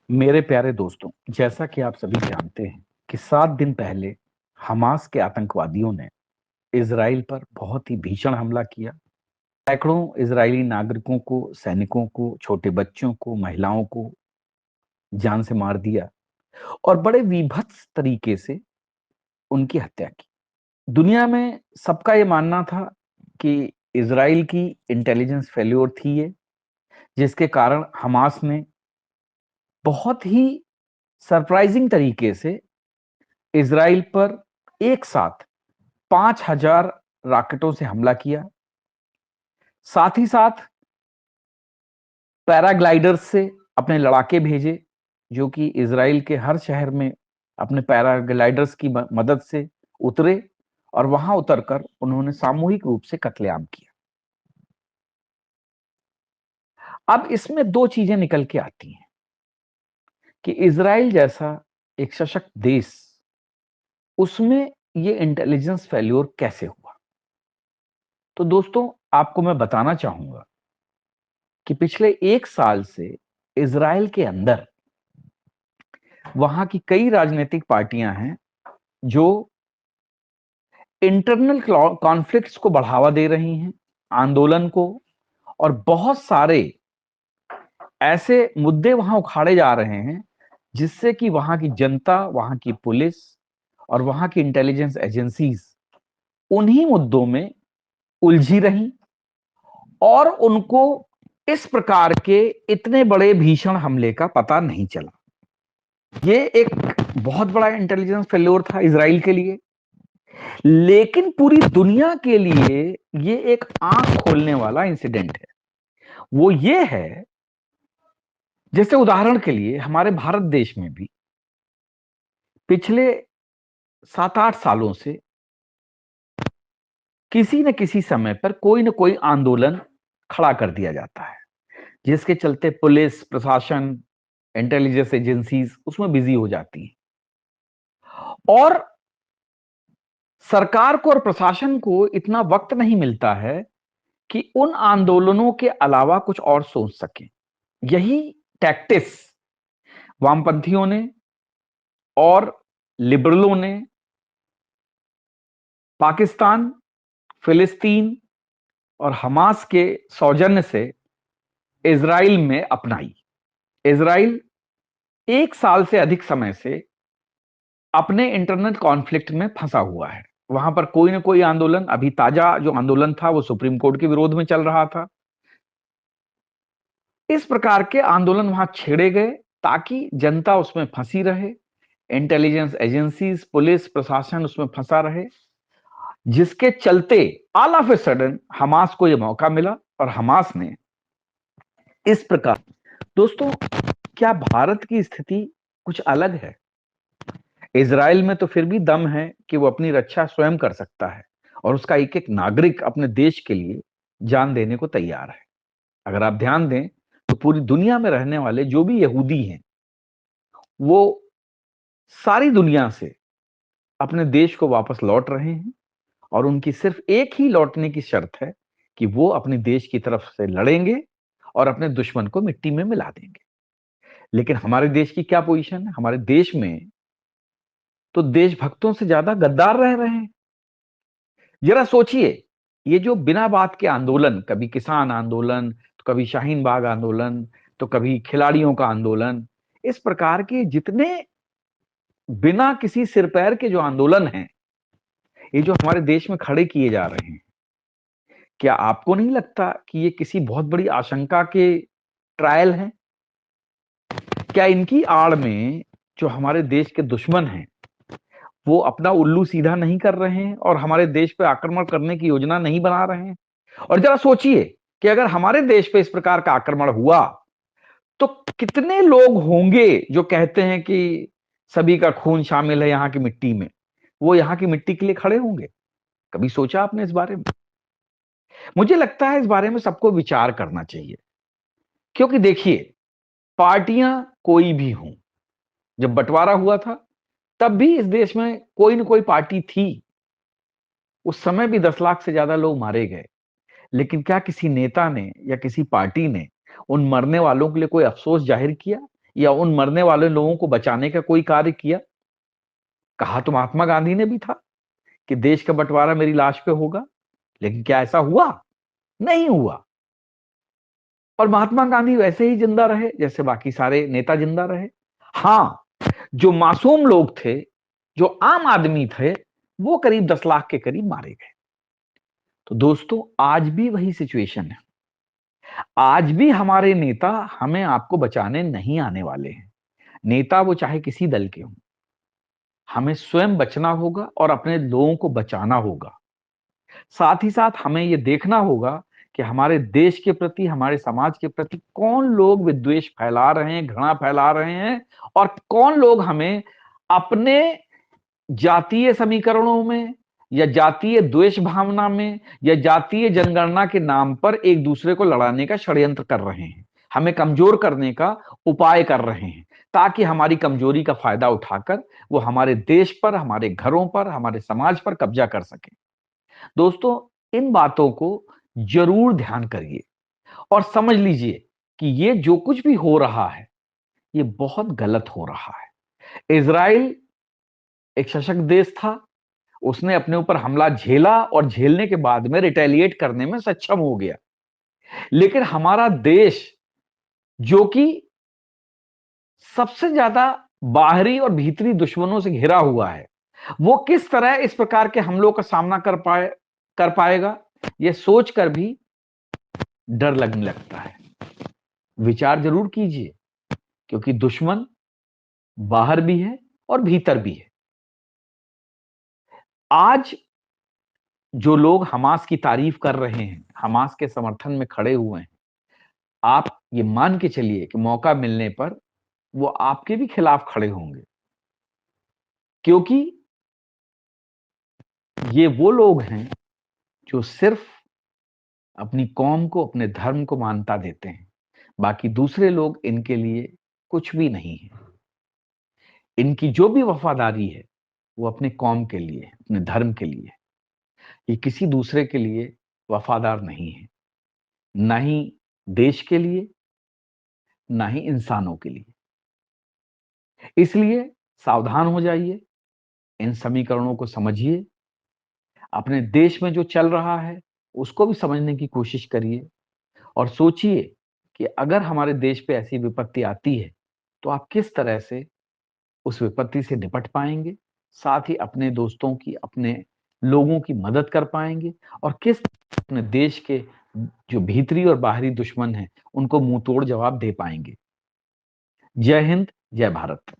मेरे प्यारे दोस्तों, जैसा कि आप सभी जानते हैं कि 7 दिन पहले हमास के आतंकवादियों ने इजराइल पर बहुत ही भीषण हमला किया। सैकड़ों इजरायली नागरिकों को, सैनिकों को, छोटे बच्चों को, महिलाओं को जान से मार दिया और बड़े विभत्स तरीके से उनकी हत्या की। दुनिया में सबका ये मानना था कि इजराइल की इंटेलिजेंस फेल्योर थी ये, जिसके कारण हमास ने बहुत ही सरप्राइजिंग तरीके से इजराइल पर एक साथ 5,000 रॉकेटों से हमला किया। साथ ही साथ पैराग्लाइडर्स से अपने लड़ाके भेजे, जो कि इजराइल के हर शहर में अपने पैराग्लाइडर्स की मदद से उतरे और वहां उतरकर उन्होंने सामूहिक रूप से कत्लेआम किया। अब इसमें दो चीजें निकल के आती हैं कि इजराइल जैसा एक सशक्त देश, उसमें ये इंटेलिजेंस फेल्योर कैसे हुआ। तो दोस्तों, आपको मैं बताना चाहूंगा कि पिछले एक साल से इजराइल के अंदर वहां की कई राजनीतिक पार्टियां हैं जो इंटरनल कॉन्फ्लिक्ट्स को बढ़ावा दे रही हैं, आंदोलन को, और बहुत सारे ऐसे मुद्दे वहां उखाड़े जा रहे हैं जिससे कि वहां की जनता, वहां की पुलिस और वहां की इंटेलिजेंस एजेंसीज उन्हीं मुद्दों में उलझी रही और उनको इस प्रकार के इतने बड़े भीषण हमले का पता नहीं चला। ये एक बहुत बड़ा इंटेलिजेंस फेल्योर था इजराइल के लिए, लेकिन पूरी दुनिया के लिए ये एक आंख खोलने वाला इंसिडेंट है। वो ये है, जैसे उदाहरण के लिए हमारे भारत देश में भी पिछले 7-8 सालों से किसी न किसी समय पर कोई न कोई आंदोलन खड़ा कर दिया जाता है, जिसके चलते पुलिस प्रशासन, इंटेलिजेंस एजेंसीज उसमें बिजी हो जाती हैं और सरकार को और प्रशासन को इतना वक्त नहीं मिलता है कि उन आंदोलनों के अलावा कुछ और सोच सकें। यही टैक्टिस वामपंथियों ने और लिबरलों ने पाकिस्तान, फिलिस्तीन और हमास के सौजन्य से इजराइल में अपनाई। इजराइल एक साल से अधिक समय से अपने इंटरनल कॉन्फ्लिक्ट में फंसा हुआ है। वहां पर कोई ना कोई आंदोलन, अभी ताजा जो आंदोलन था वो सुप्रीम कोर्ट के विरोध में चल रहा था। इस प्रकार के आंदोलन वहां छेड़े गए ताकि जनता उसमें फंसी रहे, इंटेलिजेंस एजेंसीज, पुलिस प्रशासन उसमें फंसा रहे, जिसके चलते all of a sudden Hamas को यह मौका मिला और हमास ने इस प्रकार। दोस्तों, क्या भारत की स्थिति कुछ अलग है? इजराइल में तो फिर भी दम है कि वो अपनी रक्षा स्वयं कर सकता है और उसका एक एक नागरिक अपने देश के लिए जान देने को तैयार है। अगर आप ध्यान दें तो पूरी दुनिया में रहने वाले जो भी यहूदी हैं, वो सारी दुनिया से अपने देश को वापस लौट रहे हैं और उनकी सिर्फ एक ही लौटने की शर्त है कि वो अपने देश की तरफ से लड़ेंगे और अपने दुश्मन को मिट्टी में मिला देंगे। लेकिन हमारे देश की क्या पोजीशन है? हमारे देश में तो देशभक्तों से ज्यादा गद्दार रह रहे हैं। जरा सोचिए, ये जो बिना बात के आंदोलन, कभी किसान आंदोलन, तो कभी शाहीन बाग आंदोलन, तो कभी खिलाड़ियों का आंदोलन, इस प्रकार के जितने बिना किसी सिर पैर के जो आंदोलन हैं, ये जो हमारे देश में खड़े किए जा रहे हैं, क्या आपको नहीं लगता कि ये किसी बहुत बड़ी आशंका के ट्रायल हैं? क्या इनकी आड़ में जो हमारे देश के दुश्मन हैं, वो अपना उल्लू सीधा नहीं कर रहे हैं और हमारे देश पे आक्रमण करने की योजना नहीं बना रहे हैं? और जरा सोचिए कि अगर हमारे देश पे इस प्रकार का आक्रमण हुआ तो कितने लोग होंगे जो कहते हैं कि सभी का खून शामिल है यहाँ की मिट्टी में, वो यहाँ की मिट्टी के लिए खड़े होंगे? कभी सोचा आपने इस बारे में? मुझे लगता है इस बारे में सबको विचार करना चाहिए, क्योंकि देखिए, पार्टियां कोई भी हों, जब बंटवारा हुआ था तब भी इस देश में कोई ना कोई पार्टी थी। उस समय भी 10 लाख से ज्यादा लोग मारे गए, लेकिन क्या किसी नेता ने या किसी पार्टी ने उन मरने वालों के लिए कोई अफसोस जाहिर किया या उन मरने वाले लोगों को बचाने का कोई कार्य किया? कहा तो महात्मा गांधी ने भी था कि देश का बंटवारा मेरी लाश पे होगा, लेकिन क्या ऐसा हुआ? नहीं हुआ। और महात्मा गांधी वैसे ही जिंदा रहे जैसे बाकी सारे नेता जिंदा रहे। हां, जो मासूम लोग थे, जो आम आदमी थे, वो करीब 10 लाख के करीब मारे गए। तो दोस्तों, आज भी वही सिचुएशन है। आज भी हमारे नेता हमें आपको बचाने नहीं आने वाले हैं। नेता वो चाहे किसी दल के हों, हमें स्वयं बचना होगा और अपने लोगों को बचाना होगा। साथ ही साथ हमें ये देखना होगा कि हमारे देश के प्रति, हमारे समाज के प्रति कौन लोग विद्वेष फैला रहे हैं, घृणा फैला रहे हैं, और कौन लोग हमें अपने जातीय समीकरणों में या जातीय द्वेष भावना में या जातीय जनगणना के नाम पर एक दूसरे को लड़ाने का षड्यंत्र कर रहे हैं, हमें कमजोर करने का उपाय कर रहे हैं, ताकि हमारी कमजोरी का फायदा उठाकर वो हमारे देश पर, हमारे घरों पर, हमारे समाज पर कब्जा कर सके। दोस्तों, इन बातों को जरूर ध्यान करिए और समझ लीजिए कि ये जो कुछ भी हो रहा है, ये बहुत गलत हो रहा है। इजराइल एक सशक्त देश था, उसने अपने ऊपर हमला झेला और झेलने के बाद में रिटेलिएट करने में सक्षम हो गया। लेकिन हमारा देश, जो कि सबसे ज्यादा बाहरी और भीतरी दुश्मनों से घिरा हुआ है, वो किस तरह इस प्रकार के हमलों का सामना कर पाएगा, यह सोचकर भी डर लगने लगता है। विचार जरूर कीजिए, क्योंकि दुश्मन बाहर भी है और भीतर भी है। आज जो लोग हमास की तारीफ कर रहे हैं, हमास के समर्थन में खड़े हुए हैं, आप ये मान के चलिए कि मौका मिलने पर वो आपके भी खिलाफ खड़े होंगे, क्योंकि ये वो लोग हैं जो सिर्फ अपनी कौम को, अपने धर्म को मान्यता देते हैं। बाकी दूसरे लोग इनके लिए कुछ भी नहीं है। इनकी जो भी वफादारी है वो अपने कौम के लिए, अपने धर्म के लिए, ये किसी दूसरे के लिए वफादार नहीं है, ना ही देश के लिए, ना ही इंसानों के लिए। इसलिए सावधान हो जाइए, इन समीकरणों को समझिए, अपने देश में जो चल रहा है उसको भी समझने की कोशिश करिए और सोचिए कि अगर हमारे देश पे ऐसी विपत्ति आती है तो आप किस तरह से उस विपत्ति से निपट पाएंगे, साथ ही अपने दोस्तों की, अपने लोगों की मदद कर पाएंगे, और किस अपने देश के जो भीतरी और बाहरी दुश्मन हैं उनको मुंह तोड़ जवाब दे पाएंगे। जय हिंद, जय भारत।